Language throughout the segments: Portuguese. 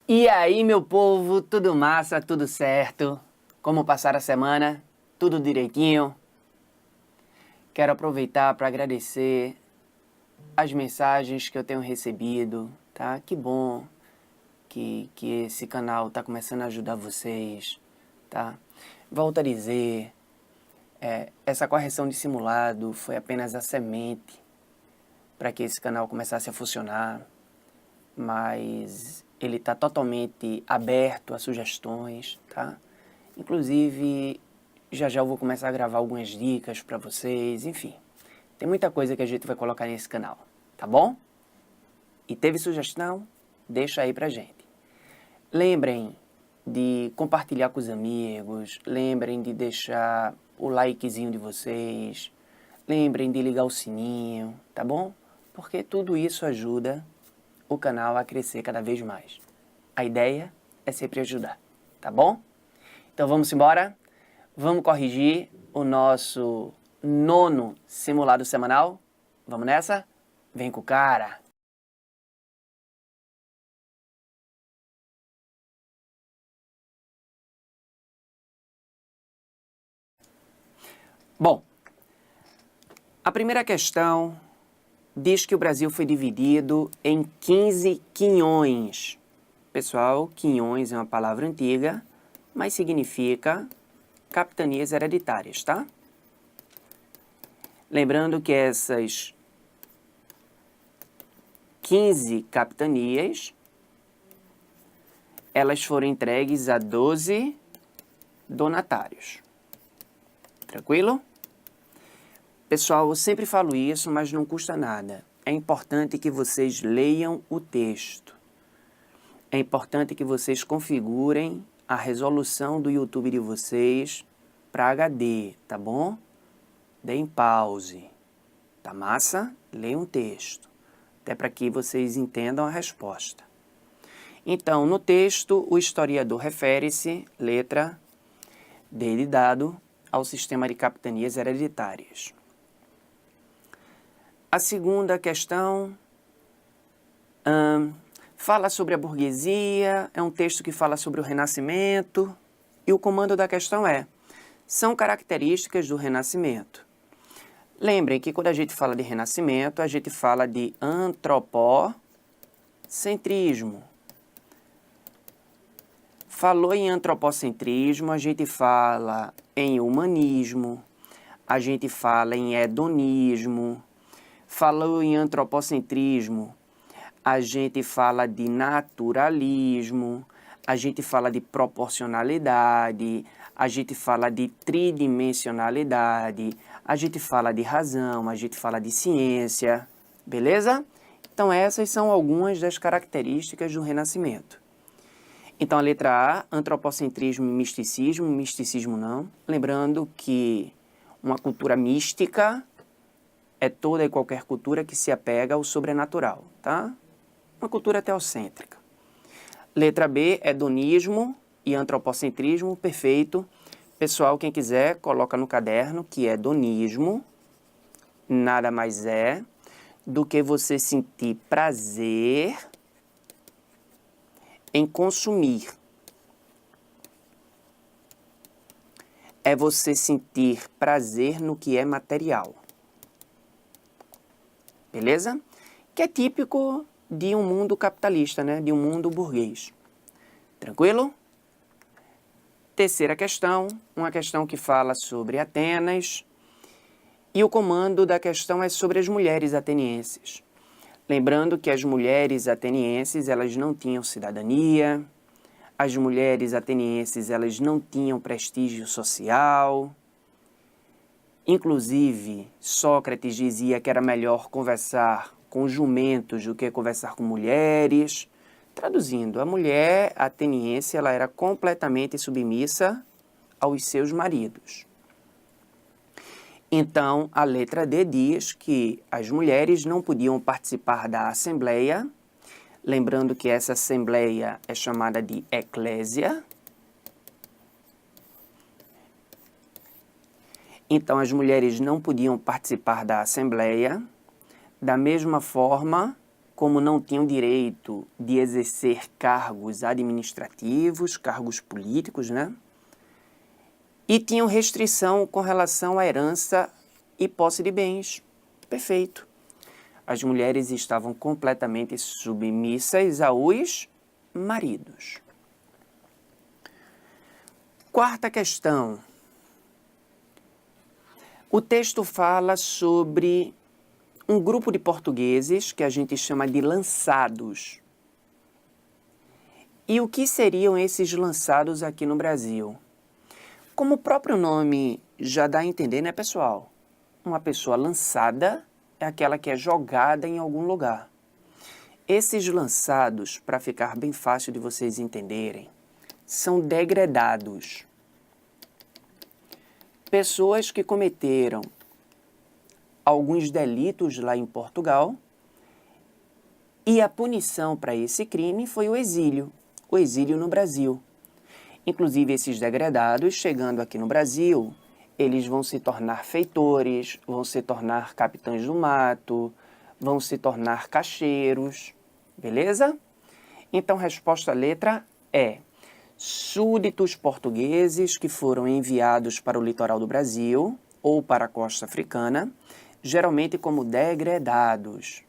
E aí, meu povo, tudo massa, tudo certo? Como passar a semana? Tudo direitinho? Quero aproveitar para agradecer as mensagens que eu tenho recebido, tá? Que bom que esse canal tá começando a ajudar vocês, tá? Volto a dizer, essa correção de simulado foi apenas a semente para que esse canal começasse a funcionar, mas ele está totalmente aberto a sugestões, tá? Inclusive, já eu vou começar a gravar algumas dicas para vocês, enfim. Tem muita coisa que a gente vai colocar nesse canal, tá bom? E teve sugestão? Deixa aí pra gente. Lembrem de compartilhar com os amigos, lembrem de deixar o likezinho de vocês, lembrem de ligar o sininho, tá bom? Porque tudo isso ajuda o canal a crescer cada vez mais. A ideia é sempre ajudar, tá bom? Então vamos embora? Vamos corrigir o nosso 9º simulado semanal? Vamos nessa? Vem com o cara! Bom, a primeira questão diz que o Brasil foi dividido em 15 quinhões. Pessoal, quinhões é uma palavra antiga, mas significa capitanias hereditárias, tá? Lembrando que essas 15 capitanias, elas foram entregues a 12 donatários. Tranquilo? Pessoal, eu sempre falo isso, mas não custa nada. É importante que vocês leiam o texto. É importante que vocês configurem a resolução do YouTube de vocês para HD, tá bom? Deem pause. Tá massa? Leiam o texto. Até para que vocês entendam a resposta. Então, no texto, o historiador refere-se, letra D de dado, ao sistema de capitanias hereditárias. A segunda questão fala sobre a burguesia, é um texto que fala sobre o Renascimento, e o comando da questão é: são características do Renascimento. Lembrem que quando a gente fala de Renascimento, a gente fala de antropocentrismo. Falou em antropocentrismo, a gente fala em humanismo, a gente fala em hedonismo. Falou em antropocentrismo, a gente fala de naturalismo, a gente fala de proporcionalidade, a gente fala de tridimensionalidade, a gente fala de razão, a gente fala de ciência, beleza? Então essas são algumas das características do Renascimento. Então a letra A, antropocentrismo e misticismo, misticismo não. Lembrando que uma cultura mística é toda e qualquer cultura que se apega ao sobrenatural, tá? Uma cultura teocêntrica. Letra B, hedonismo e antropocentrismo, perfeito. Pessoal, quem quiser, coloca no caderno que hedonismo nada mais é do que você sentir prazer em consumir. É você sentir prazer no que é material. Beleza? Que é típico de um mundo capitalista, né? De um mundo burguês. Tranquilo? Terceira questão, uma questão que fala sobre Atenas. E o comando da questão é sobre as mulheres atenienses. Lembrando que as mulheres atenienses, elas não tinham cidadania, as mulheres atenienses, elas não tinham prestígio social. Inclusive, Sócrates dizia que era melhor conversar com jumentos do que conversar com mulheres. Traduzindo, a mulher ateniense ela era completamente submissa aos seus maridos. Então, a letra D diz que as mulheres não podiam participar da assembleia, lembrando que essa assembleia é chamada de eclésia. Então, as mulheres não podiam participar da assembleia. Da mesma forma, como não tinham direito de exercer cargos administrativos, cargos políticos, né? E tinham restrição com relação à herança e posse de bens. Perfeito. As mulheres estavam completamente submissas aos maridos. Quarta questão. O texto fala sobre um grupo de portugueses que a gente chama de lançados. E o que seriam esses lançados aqui no Brasil? Como o próprio nome já dá a entender, né, pessoal? Uma pessoa lançada é aquela que é jogada em algum lugar. Esses lançados, para ficar bem fácil de vocês entenderem, são degredados. Pessoas que cometeram alguns delitos lá em Portugal e a punição para esse crime foi o exílio no Brasil. Inclusive, esses degredados, chegando aqui no Brasil, eles vão se tornar feitores, vão se tornar capitães do mato, vão se tornar caixeiros, beleza? Então, resposta letra é: súditos portugueses que foram enviados para o litoral do Brasil ou para a costa africana, geralmente como degredados,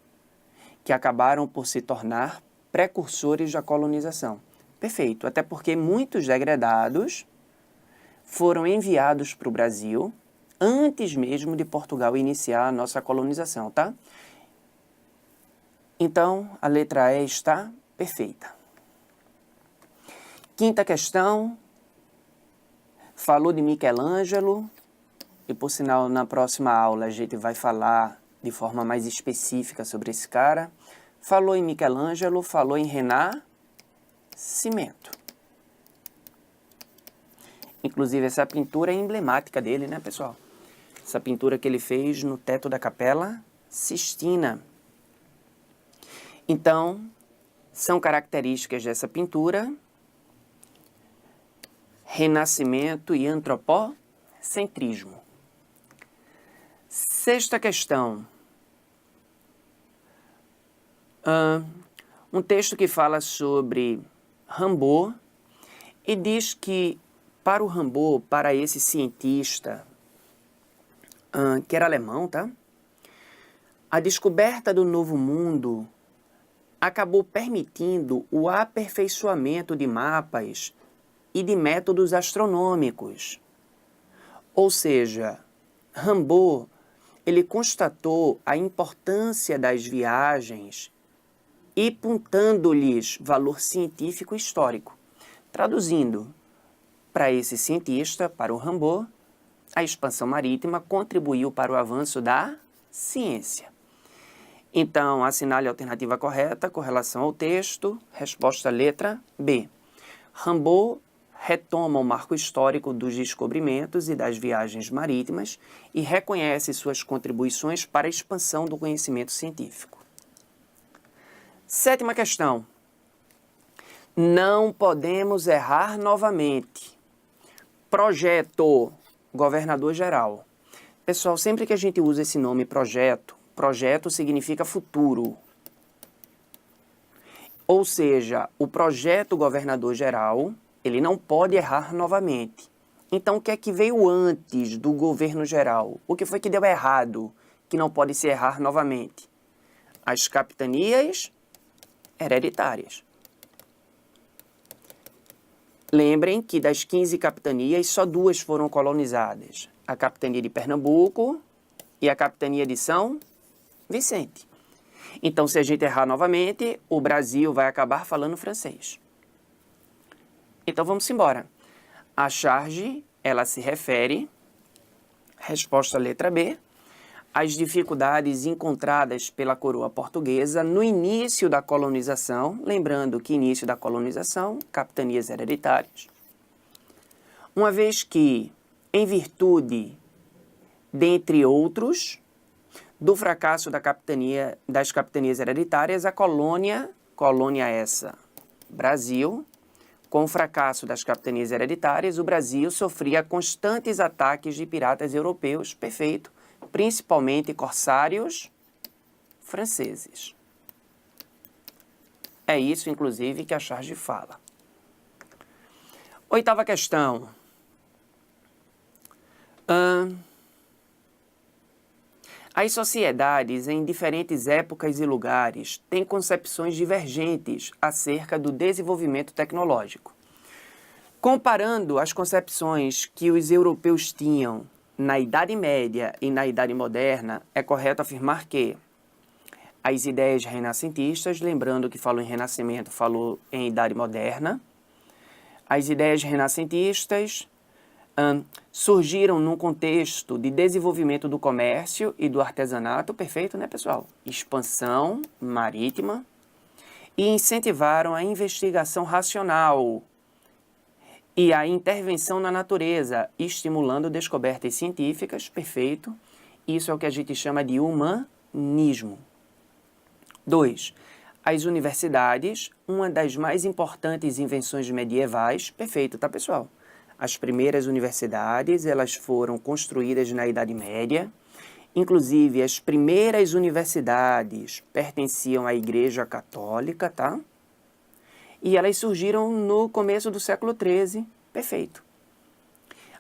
que acabaram por se tornar precursores da colonização. Perfeito, até porque muitos degredados foram enviados para o Brasil antes mesmo de Portugal iniciar a nossa colonização, tá? Então, a letra E está perfeita. Quinta questão, falou de Michelangelo, e por sinal, na próxima aula a gente vai falar de forma mais específica sobre esse cara. Falou em Michelangelo, falou em Renascimento. Inclusive, essa pintura é emblemática dele, né, pessoal? Essa pintura que ele fez no teto da Capela Sistina. Então, são características dessa pintura: renascimento e antropocentrismo. Sexta questão. Um texto que fala sobre Rimbaud e diz que para o Rimbaud, para esse cientista, que era alemão, tá? A descoberta do novo mundo acabou permitindo o aperfeiçoamento de mapas e de métodos astronômicos. Ou seja, Rimbaud, ele constatou a importância das viagens e apontando-lhes valor científico e histórico. Traduzindo, para esse cientista, para o Rimbaud, a expansão marítima contribuiu para o avanço da ciência. Então, assinale a alternativa correta com relação ao texto. Resposta letra B. Rimbaud retoma o marco histórico dos descobrimentos e das viagens marítimas e reconhece suas contribuições para a expansão do conhecimento científico. Sétima questão. Não podemos errar novamente. Projeto, governador-geral. Pessoal, sempre que a gente usa esse nome projeto, projeto significa futuro. Ou seja, o projeto governador-geral, ele não pode errar novamente. Então, o que é que veio antes do governo geral? O que foi que deu errado, que não pode se errar novamente? As capitanias hereditárias. Lembrem que das 15 capitanias, só 2 foram colonizadas. A capitania de Pernambuco e a capitania de São Vicente. Então, se a gente errar novamente, o Brasil vai acabar falando francês. Então, vamos embora. A charge, ela se refere, resposta letra B, às dificuldades encontradas pela coroa portuguesa no início da colonização, lembrando que início da colonização, capitanias hereditárias, uma vez que, em virtude, dentre outros, do fracasso das capitanias hereditárias, a colônia essa, Brasil, com o fracasso das capitanias hereditárias, o Brasil sofria constantes ataques de piratas europeus, perfeito, principalmente corsários franceses. É isso, inclusive, que a charge fala. 8ª questão. As sociedades em diferentes épocas e lugares têm concepções divergentes acerca do desenvolvimento tecnológico. Comparando as concepções que os europeus tinham na Idade Média e na Idade Moderna, é correto afirmar que as ideias renascentistas, lembrando que falou em Renascimento, falou em Idade Moderna, as ideias renascentistas surgiram num contexto de desenvolvimento do comércio e do artesanato, perfeito, né, pessoal? Expansão marítima, e incentivaram a investigação racional e a intervenção na natureza, estimulando descobertas científicas, perfeito. Isso é o que a gente chama de humanismo. 2. As universidades, uma das mais importantes invenções medievais, perfeito, tá, pessoal? As primeiras universidades, elas foram construídas na Idade Média. Inclusive, as primeiras universidades pertenciam à Igreja Católica, tá? E elas surgiram no começo do século XIII, perfeito.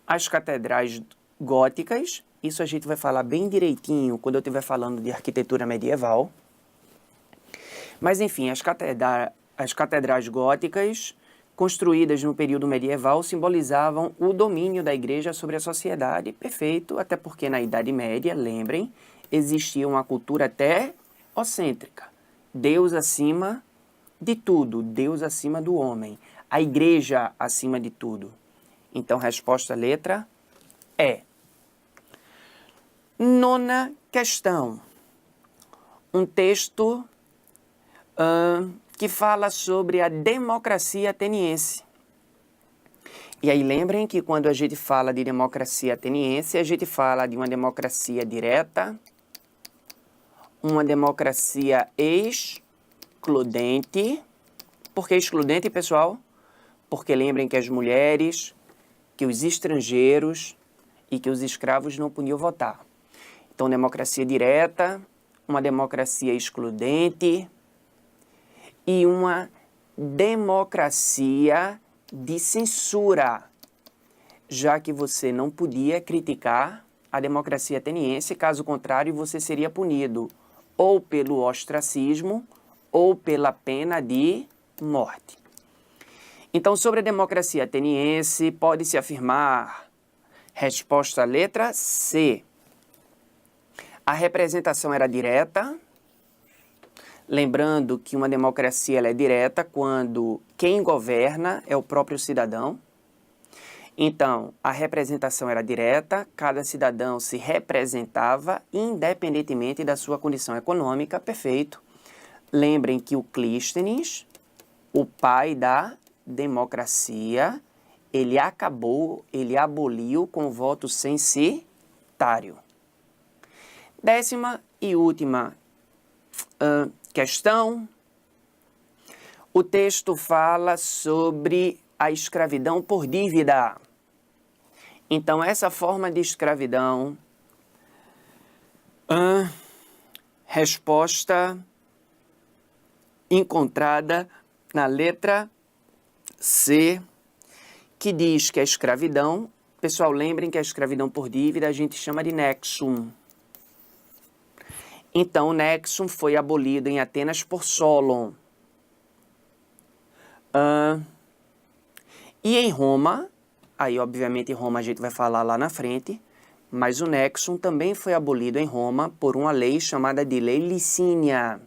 As catedrais góticas, isso a gente vai falar bem direitinho quando eu estiver falando de arquitetura medieval. Mas, enfim, as catedrais góticas, construídas no período medieval, simbolizavam o domínio da igreja sobre a sociedade, perfeito, até porque na Idade Média, lembrem, existia uma cultura teocêntrica. Deus acima de tudo, Deus acima do homem, a igreja acima de tudo. Então, resposta letra E. 9ª questão. Um texto que fala sobre a democracia ateniense. E aí lembrem que quando a gente fala de democracia ateniense, a gente fala de uma democracia direta, uma democracia excludente. Por que excludente, pessoal? Porque lembrem que as mulheres, que os estrangeiros e que os escravos não podiam votar. Então, democracia direta, uma democracia excludente e uma democracia de censura, já que você não podia criticar a democracia ateniense, caso contrário você seria punido ou pelo ostracismo ou pela pena de morte. Então, sobre a democracia ateniense, pode-se afirmar, resposta letra C. A representação era direta. Lembrando que uma democracia ela é direta quando quem governa é o próprio cidadão. Então, a representação era direta, cada cidadão se representava independentemente da sua condição econômica, perfeito. Lembrem que o Clístenes, o pai da democracia, ele aboliu com o voto censitário. 10ª e última questão. O texto fala sobre a escravidão por dívida. Então, essa forma de escravidão, resposta encontrada na letra C, que diz que a escravidão, pessoal, lembrem que a escravidão por dívida a gente chama de nexum. Então, o nexum foi abolido em Atenas por Solon. E em Roma, aí obviamente em Roma a gente vai falar lá na frente, mas o nexum também foi abolido em Roma por uma lei chamada de Lei Licínia.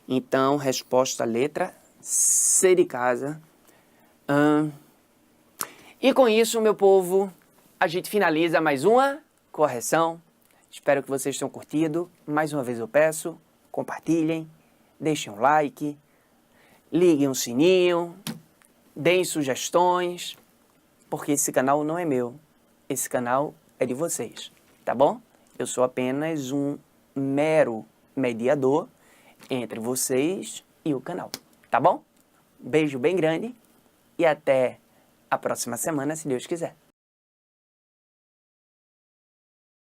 Então, resposta letra C de casa. E com isso, meu povo, a gente finaliza mais uma correção. Espero que vocês tenham curtido. Mais uma vez eu peço, compartilhem, deixem um like, liguem o sininho, deem sugestões, porque esse canal não é meu, esse canal é de vocês, tá bom? Eu sou apenas um mero mediador entre vocês e o canal, tá bom? Beijo bem grande e até a próxima semana, se Deus quiser.